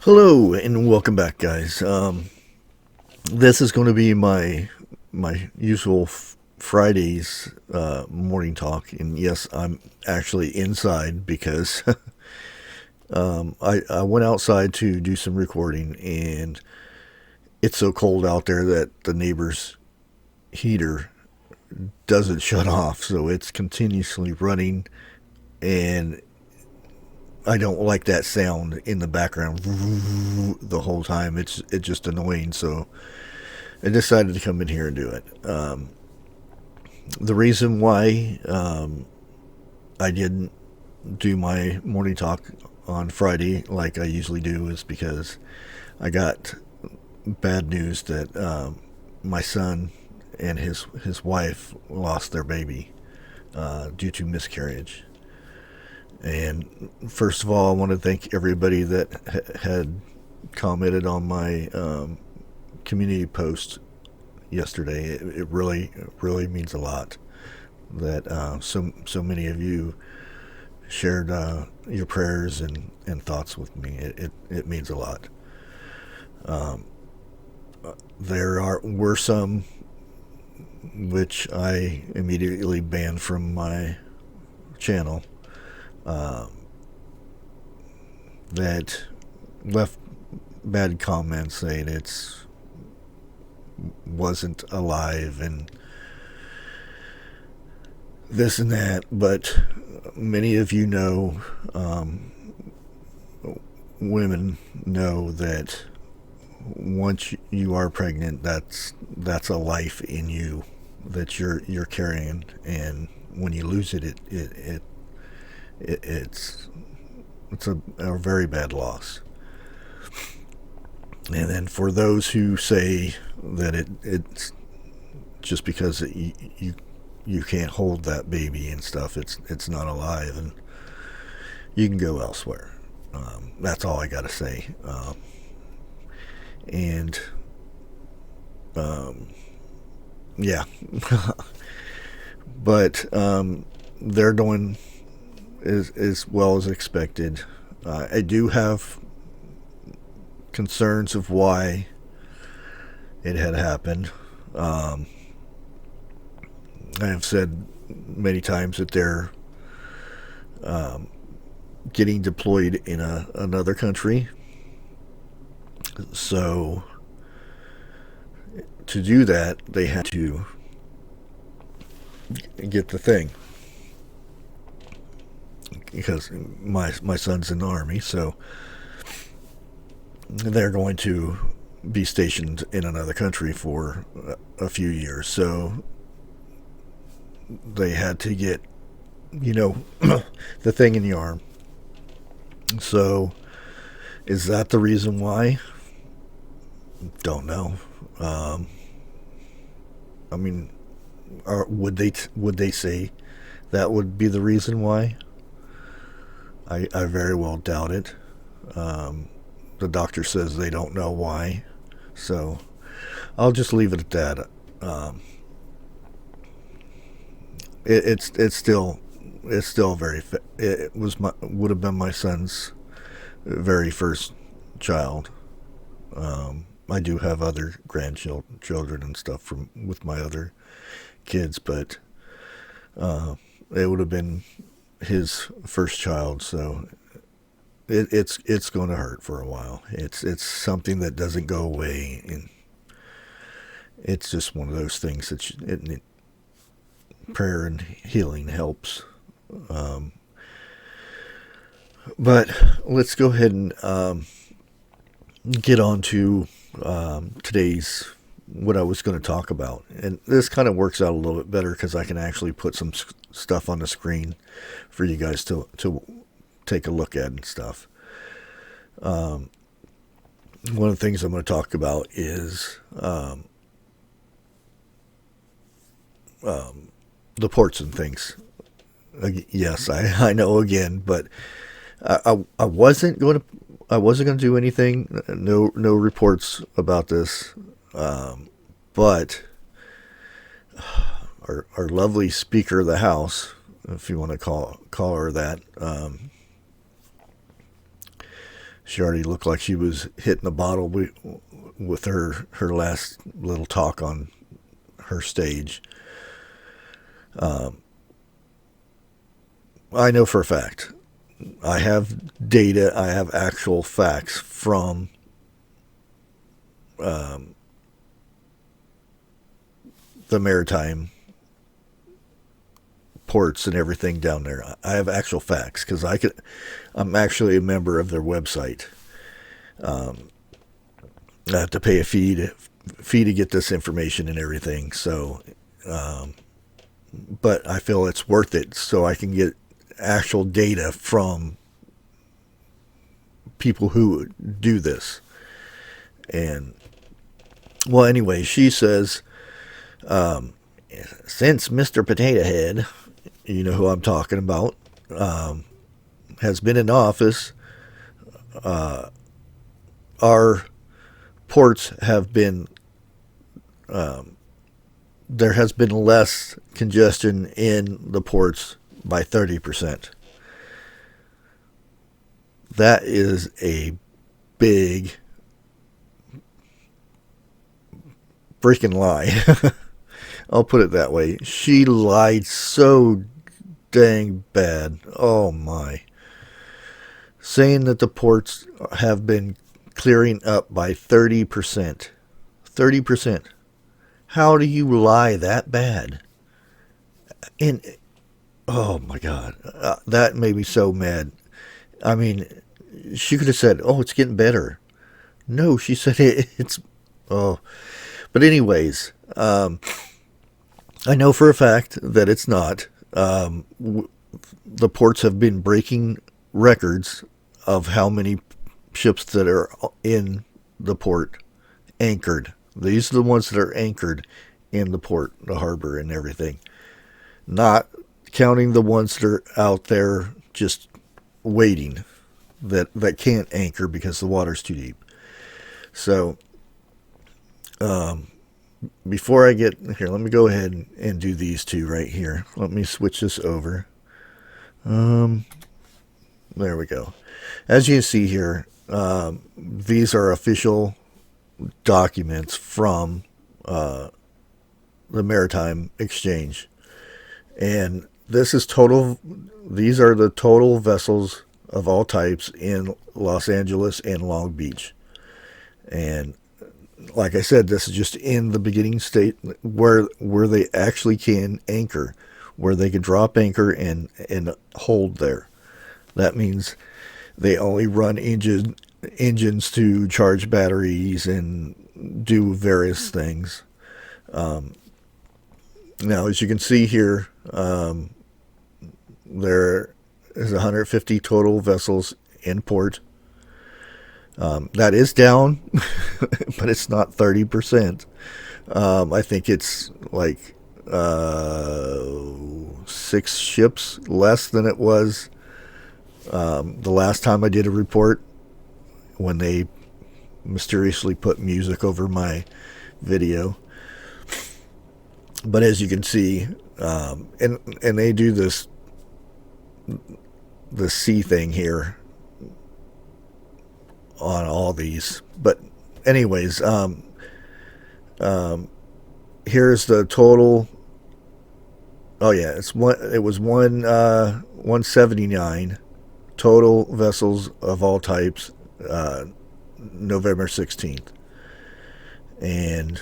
Hello and welcome back, guys. This is going to be my usual Fridays morning talk, and yes, I'm actually inside because I went outside to do some recording, and it's so cold out there that the neighbor's heater doesn't shut off, so it's continuously running, and I don't like that sound in the background the whole time. It's just annoying, so I decided to come in here and do it. The reason why I didn't do my morning talk on Friday like I usually do is because I got bad news that my son and his wife lost their baby due to miscarriage. And first of all, I want to thank everybody that had commented on my community post yesterday. It really means a lot that so many of you shared your prayers and thoughts with me. It means a lot. Were some which I immediately banned from my channel that left bad comments saying it's wasn't alive and this and that, but many of you know, women know that once you are pregnant, that's a life in you that you're carrying, and when you lose it's a very bad loss. And then for those who say that it's just because you can't hold that baby and stuff, it's not alive, and you can go elsewhere. That's all I gotta say. And yeah, but they're doing as well as expected. I do have concerns of why it had happened. I have said many times that they're getting deployed in another country. So to do that, they had to get the thing, because my son's in the army, so they're going to be stationed in another country for a few years. So they had to get, the thing in the arm. So is that the reason why? Don't know. I mean, would they say that would be the reason why? I very well doubt it. The doctor says they don't know why, so I'll just leave it at that. It's still very. It would have been my son's very first child. I do have other grandchildren and stuff with my other kids, but it would have been his first child, so it's going to hurt for a while. It's something that doesn't go away, and it's just one of those things that prayer and healing helps. But let's go ahead and get on to today's what I was going to talk about, and this kind of works out a little bit better because I can actually put some stuff on the screen for you guys to take a look at and stuff. One of the things I'm going to talk about is the ports and things. Yes, I know again, but I wasn't going to do anything. No reports about this. But our lovely Speaker of the House, if you want to call her that, She already looked like she was hitting the bottle with her last little talk on her stage. I know for a fact. I have data. I have actual facts from the maritime ports and everything down there. I have actual facts because I'm actually a member of their website. I have to pay a fee to get this information and everything. So, but I feel it's worth it so I can get actual data from people who do this. And well, anyway, she says, since Mr. Potato Head, you know who I'm talking about, has been in office, our ports have been, there has been less congestion in the ports by 30%. That is a big freaking lie. I'll put it that way. She lied so dang bad. Oh my. Saying that the ports have been clearing up by 30%. 30%. How do you lie that bad? And oh my God. That made me so mad. I mean, she could have said, oh, it's getting better. No, she said it's, oh. But anyways, I know for a fact that it's not. The ports have been breaking records of how many ships that are in the port anchored. These are the ones that are anchored in the port, the harbor, and everything. Not counting the ones that are out there just waiting, that can't anchor because the water's too deep. So, before I get here, let me go ahead and do these two right here. Let me switch this over. There we go. As you can see here, these are official documents from the Maritime Exchange. And this is total, these are the total vessels of all types in Los Angeles and Long Beach. And like I said, this is just in the beginning state where they actually can anchor, where they can drop anchor and hold there. That means they only run engines to charge batteries and do various things. Now, as you can see here, there is 150 total vessels in port. That is down, but it's not 30%. I think it's like 6 ships less than it was the last time I did a report, when they mysteriously put music over my video. But as you can see, and they do the C thing here on all these. But anyways, here's the total. Oh yeah, it was 179 total vessels of all types, November 16th. And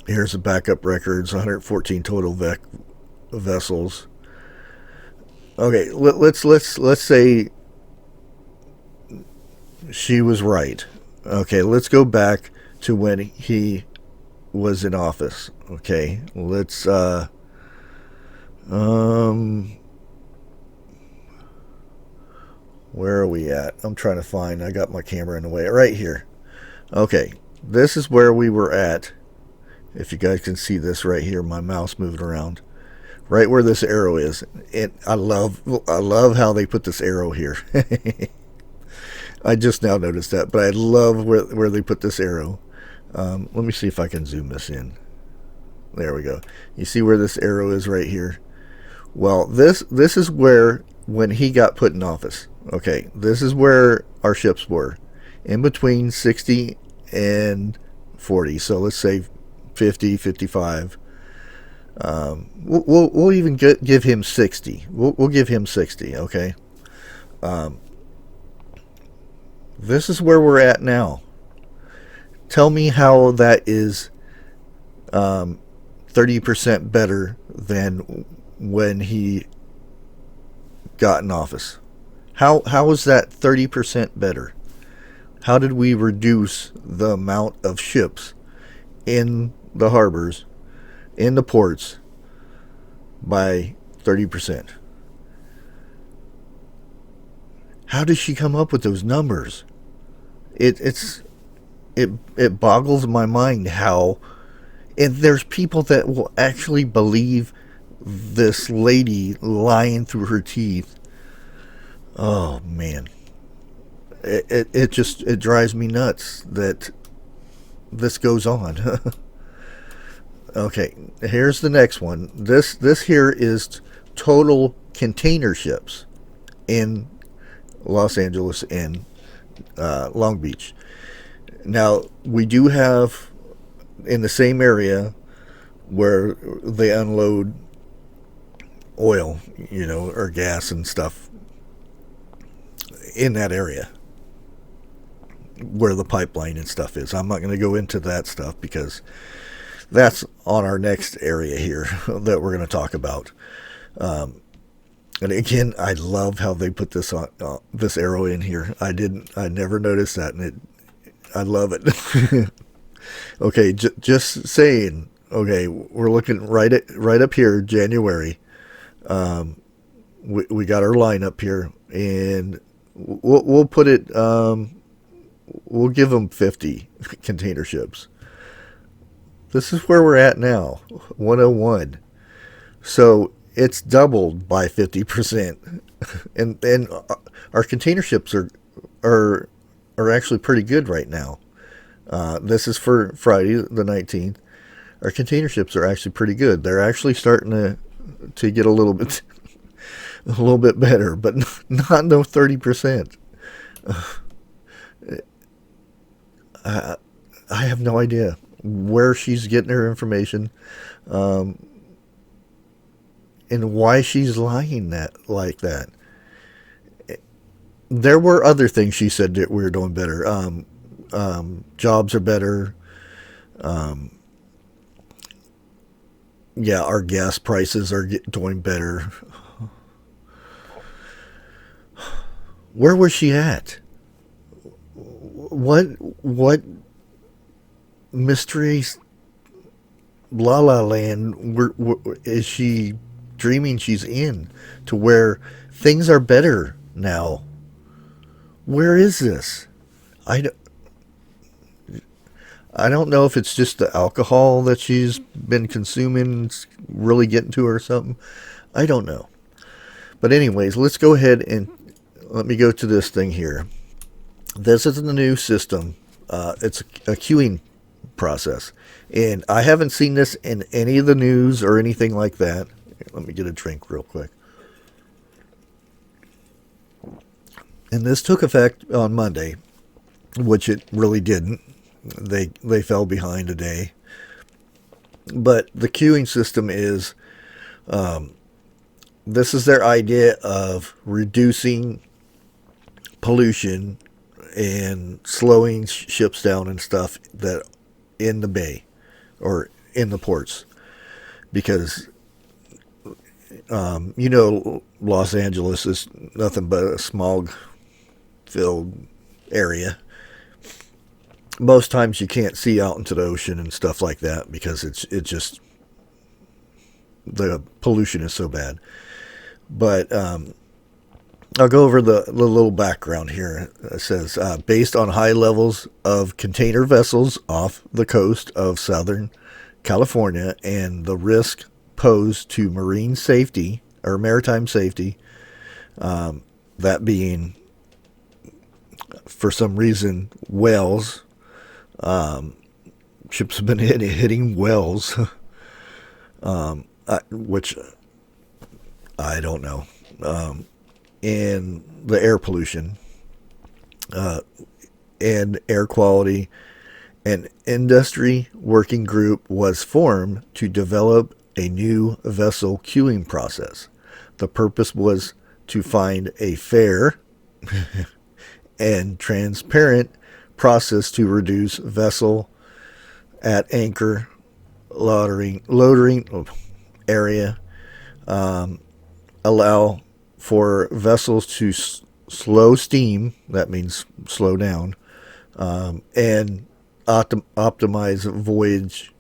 here's the backup records, 114 total vessels. Okay, let's say she was right. Okay, let's go back to when he was in office. Okay, let's where are we at? I'm trying to find, I got my camera in the way. Right here. Okay, this is where we were at. If you guys can see this right here, my mouse moving around. Right where this arrow is. And I love how they put this arrow here. I just now noticed that, but I love where they put this arrow. Let me see if I can zoom this in. There we go. You see where this arrow is right here? Well, this is where when he got put in office. Okay, this is where our ships were, in between 60 and 40. So let's say 50, 55. We'll even give him 60. We'll give him 60. Okay. This is where we're at now. Tell me how that is 30% better than when he got in office. How is that 30% better? How did we reduce the amount of ships in the harbors, in the ports, by 30%? How does she come up with those numbers? It boggles my mind how, and there's people that will actually believe this lady lying through her teeth. Oh man, it just it drives me nuts that this goes on. Okay, here's the next one. This here is total container ships in Los Angeles and Long Beach. Now we do have in the same area where they unload oil, or gas and stuff in that area where the pipeline and stuff is. I'm not going to go into that stuff because that's on our next area here that we're going to talk about. And again, I love how they put this on this arrow in here. I never noticed that, and I love it. Okay, just saying. Okay, we're looking right up here, January. We got our line up here, and we'll put it. We'll give them 50 container ships. This is where we're at now, 101. So it's doubled by 50%, and our container ships are actually pretty good right now. This is for Friday the 19th. Our container ships are actually pretty good. They're actually starting to get a little bit better, but not no 30%. I have no idea where she's getting her information, and why she's lying like that. There were other things she said that we were doing better. Jobs are better. Yeah, our gas prices are doing better. Where was she at? What mystery la la land is she dreaming she's in, to where things are better now? Where is this? I don't know if it's just the alcohol that she's been consuming really getting to her or something. I don't know. But anyways, let's go ahead and let me go to this thing here. This is the new system. It's a queuing process. And I haven't seen this in any of the news or anything like that. Let me get a drink real quick. And this took effect on Monday, which it really didn't. They fell behind a day. But the queuing system is, this is their idea of reducing pollution and slowing ships down and stuff that in the bay or in the ports, because Los Angeles is nothing but a smog filled area. Most times you can't see out into the ocean and stuff like that because it's just the pollution is so bad. But I'll go over the little background here. It says, based on high levels of container vessels off the coast of Southern California and the risk posed to marine safety or maritime safety, that being, for some reason, whales. Ships have been hitting whales, which I don't know. in the air pollution and air quality. An industry working group was formed to develop a new vessel queuing process. The purpose was to find a fair and transparent process to reduce vessel at anchor loading area, allow for vessels to slow steam, that means slow down, and optimize voyage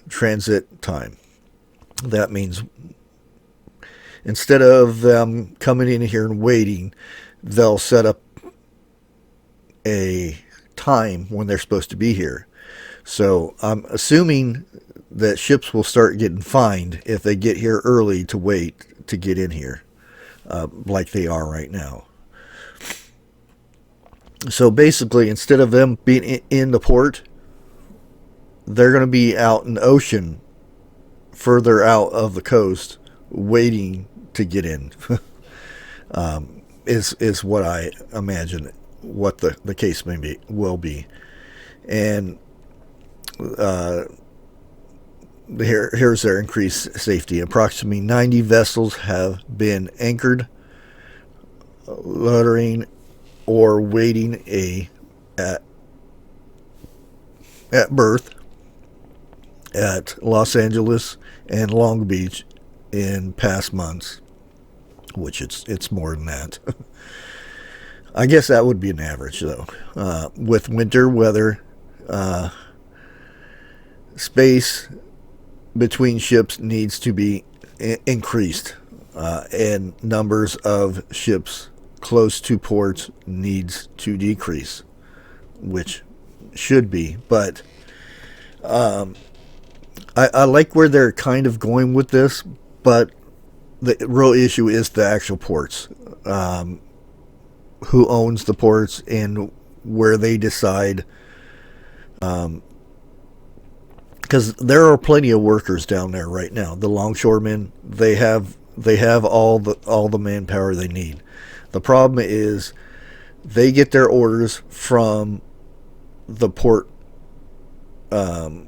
transit time. That means instead of them coming in here and waiting, they'll set up a time when they're supposed to be here. So I'm assuming that ships will start getting fined if they get here early to wait to get in here, like they are right now. So basically, instead of them being in the port, they're going to be out in the ocean, further out of the coast, waiting to get in. Is what I imagine what the case will be. And here's their increased safety. Approximately 90 vessels have been anchored, loitering, or waiting at berth at Los Angeles and Long Beach in past months, which it's more than that. I guess that would be an average, though. With winter weather, space between ships needs to be increased, and numbers of ships close to ports needs to decrease, which should be. But I like where they're kind of going with this, but the real issue is the actual ports. Who owns the ports and where they decide, because there are plenty of workers down there right now. The longshoremen, they have all the manpower they need. The problem is they get their orders from the port, who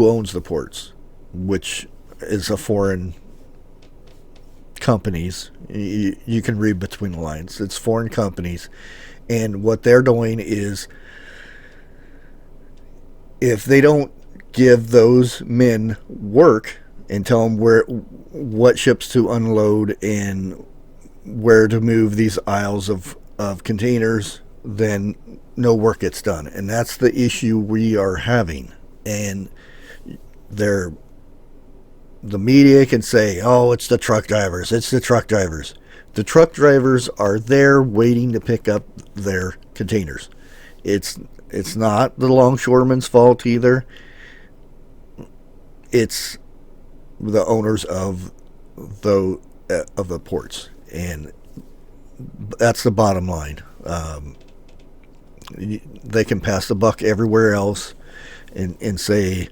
owns the ports, which is a foreign companies. You can read between the lines. It's foreign companies, and what they're doing is, if they don't give those men work and tell them what ships to unload and where to move these aisles of containers, then no work gets done. And that's the issue we are having. And the media can say, oh, it's the truck drivers. It's the truck drivers. The truck drivers are there waiting to pick up their containers. It's not the longshoreman's fault either. It's the owners of the ports, and that's the bottom line. They can pass the buck everywhere else and say,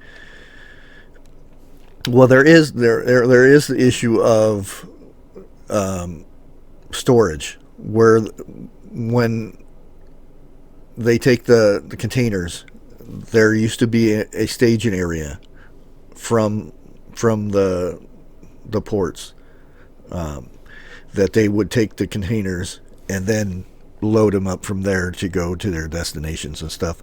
well, there is the issue of storage, where when they take the containers, there used to be a staging area from the ports, that they would take the containers and then load them up from there to go to their destinations and stuff.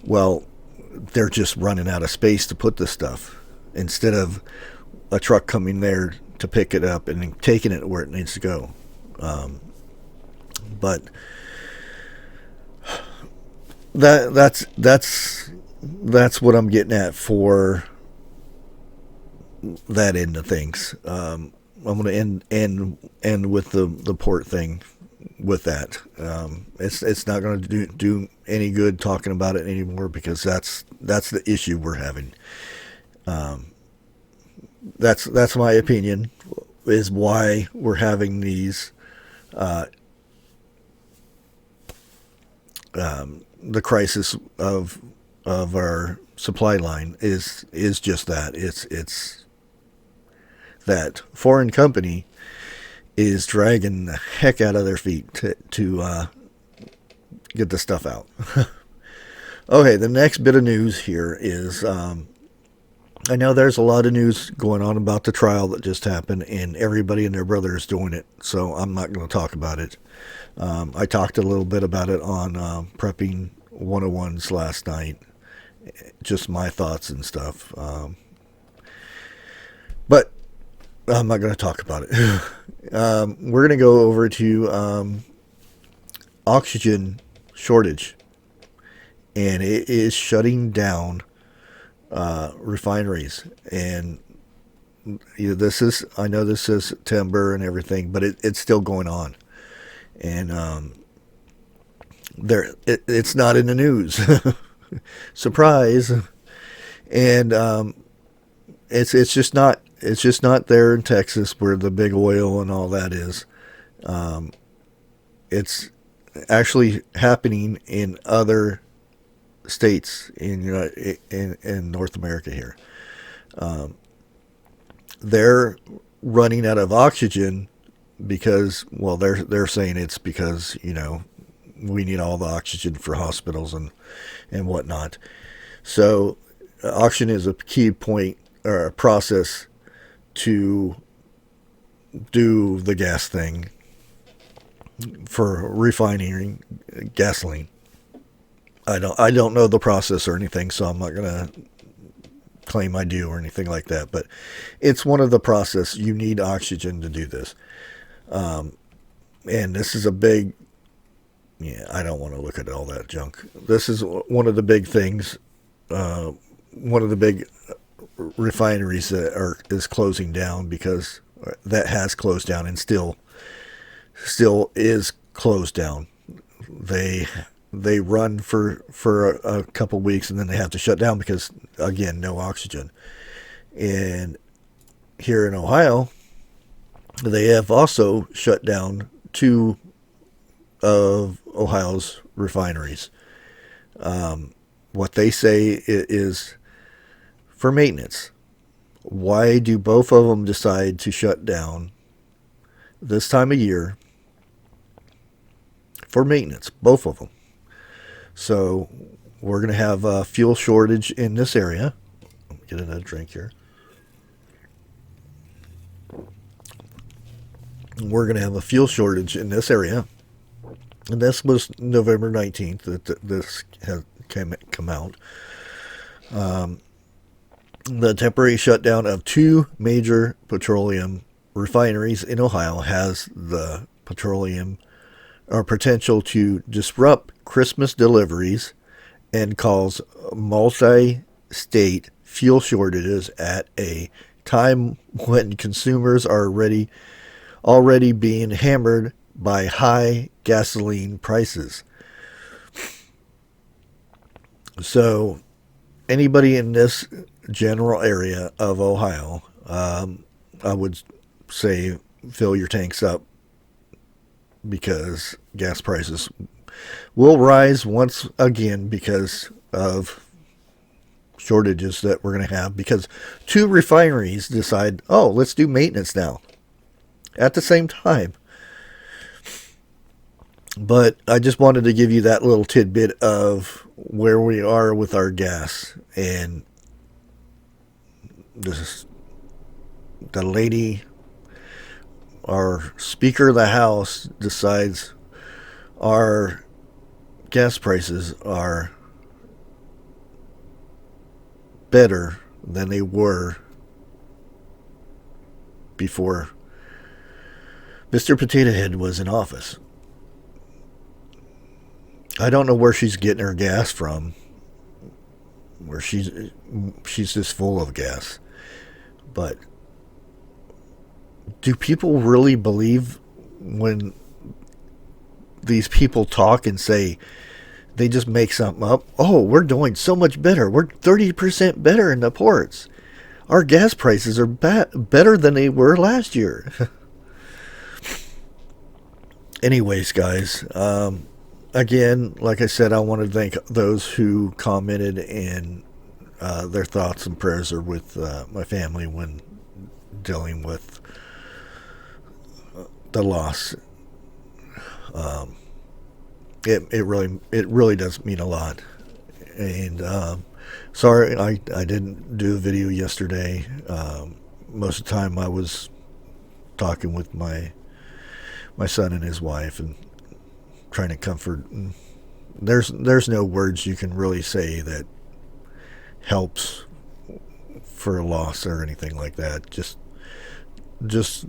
Well, they're just running out of space to put this stuff, instead of a truck coming there to pick it up and taking it where it needs to go. But that's what I'm getting at for that end of things. I'm going to end with the port thing with that. It's not going to do any good talking about it anymore, because that's the issue we're having. That's my opinion, is why we're having these the crisis of our supply line is just that. It's that foreign company is dragging the heck out of their feet to get the stuff out. Okay, the next bit of news here is I know there's a lot of news going on about the trial that just happened, and everybody and their brother is doing it, so I'm not going to talk about it. I talked a little bit about it on Prepping 101s last night, just my thoughts and stuff. But I'm not going to talk about it. We're going to go over to oxygen shortage, and it is shutting down refineries. And this is, I know this is September and everything, but it's still going on. And it's not in the news. Surprise. And it's just not there in Texas where the big oil and all that is. It's actually happening in other states in North America here. They're running out of oxygen because, well, they're saying it's because, we need all the oxygen for hospitals and whatnot. So oxygen is a key point or a process to do the gas thing for refining gasoline. I don't know the process or anything, so I'm not gonna claim I do or anything like that. But it's one of the process. You need oxygen to do this, and this is a big. Yeah, I don't want to look at all that junk. This is one of the big things. One of the big refineries that is closing down, because that has closed down and still is closed down. They run for a couple weeks and then they have to shut down because, again, no oxygen. And here in Ohio, they have also shut down 2 of Ohio's refineries. What they say is for maintenance. Why do both of them decide to shut down this time of year? For maintenance, both of them. So we're going to have a fuel shortage in this area. Get another drink here. We're going to have a fuel shortage in this area. And this was November 19th that this has come out. The temporary shutdown of 2 major petroleum refineries in Ohio has the petroleum or potential to disrupt Christmas deliveries and cause multi-state fuel shortages at a time when consumers are already being hammered by high gasoline prices. So anybody in this general area of Ohio, I would say fill your tanks up, because gas prices will rise once again because of shortages that we're going to have, because 2 refineries decide, let's do maintenance now at the same time. But I just wanted to give you that little tidbit of where we are with our gas. And the lady, our Speaker of the House, decides our gas prices are better than they were before Mr. Potato Head was in office. I don't know where she's getting her gas from, where she's just full of gas. But do people really believe when these people talk and say they just make something up? We're doing so much better. We're 30% better in the ports. Our gas prices are better than they were last year. Anyways, guys, again, like I said, I want to thank those who commented, and their thoughts and prayers are with my family when dealing with the loss. It really does mean a lot. And sorry I didn't do a video yesterday. Most of the time I was talking with my son and his wife and trying to comfort. And there's no words you can really say that helps for a loss or anything like that. Just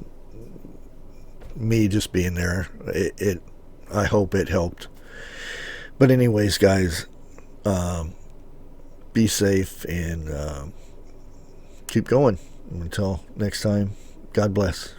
me just being there. I hope it helped. But anyways, guys, be safe and keep going. Until next time, God bless.